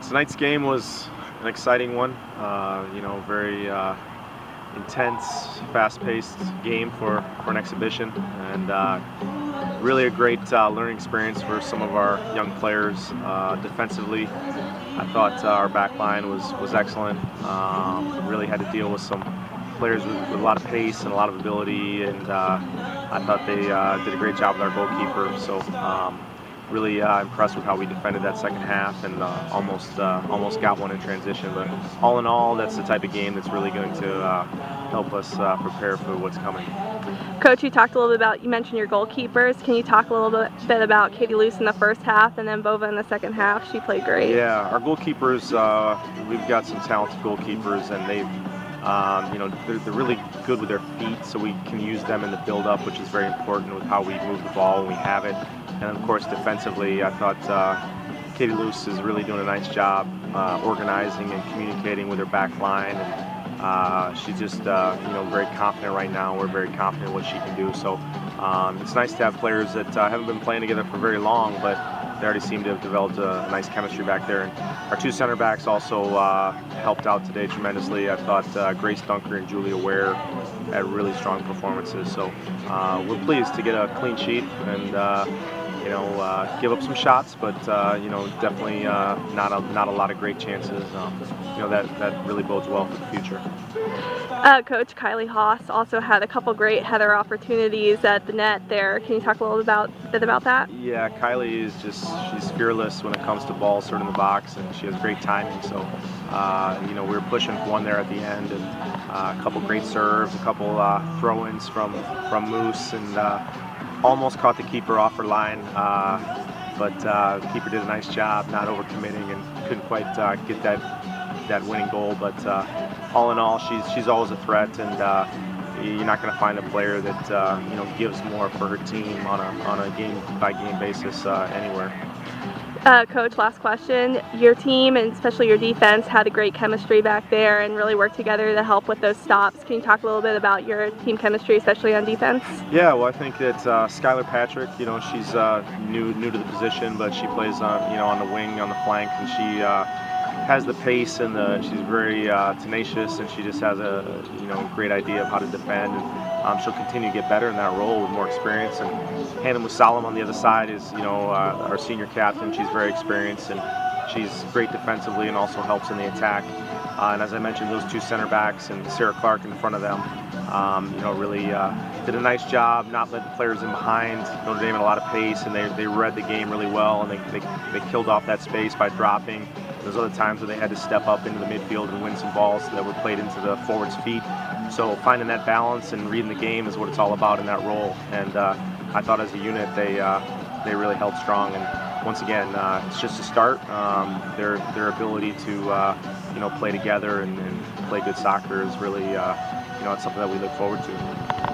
Tonight's game was an exciting one. Very intense, fast-paced game for an exhibition, and really a great learning experience for some of our young players. Defensively, I thought our back line was excellent. Really had to deal with some players with a lot of pace and a lot of ability, and I thought they did a great job with our goalkeeper. So. Really impressed with how we defended that second half, and almost got one in transition. But all in all, that's the type of game that's really going to help us prepare for what's coming. Coach, you talked a little bit about, you mentioned your goalkeepers. Can you talk a little bit about Katie Luce in the first half and then Bova in the second half? She played great. Yeah, our goalkeepers, we've got some talented goalkeepers, and they're really good with their feet, so we can use them in the build-up, which is very important with how we move the ball when we have it. And of course, defensively, I thought Katie Luce is really doing a nice job organizing and communicating with her back line. And she's just very confident right now. We're very confident in what she can do. So it's nice to have players that haven't been playing together for very long, but they already seem to have developed a nice chemistry back there. And our two center backs also helped out today tremendously. I thought Grace Dunker and Julia Ware had really strong performances. So we're pleased to get a clean sheet and give up some shots, but definitely not a lot of great chances. That really bodes well for the future. Coach, Kylie Haas also had a couple great header opportunities at the net there. Can you talk a little bit about that? Yeah, Kylie is she's fearless when it comes to balls sort of in the box, and she has great timing. So we were pushing for one there at the end, and a couple great serves, a couple throw-ins from Moose, and almost caught the keeper off her line, but the keeper did a nice job not overcommitting and couldn't quite get that winning goal. But all in all, she's always a threat, and you're not going to find a player that gives more for her team on a game-by-game basis anywhere. Coach, last question. Your team, and especially your defense, had a great chemistry back there and really worked together to help with those stops. Can you talk a little bit about your team chemistry, especially on defense? Yeah, well, I think that Skylar Patrick, she's new to the position, but she plays on the wing, on the flank, and she has the pace, and she's very tenacious, and she just has a great idea of how to defend. And she'll continue to get better in that role with more experience. And Hannah Musalam on the other side is our senior captain. She's very experienced, and she's great defensively and also helps in the attack. And as I mentioned, those two center backs and Sarah Clark in front of them, really did a nice job not letting players in behind. Notre Dame had a lot of pace, and they read the game really well, and they killed off that space by dropping. There's other times where they had to step up into the midfield and win some balls that were played into the forwards' feet. So finding that balance and reading the game is what it's all about in that role. And I thought as a unit they really held strong. And once again, it's just a start. Their ability to play together and play good soccer is really it's something that we look forward to.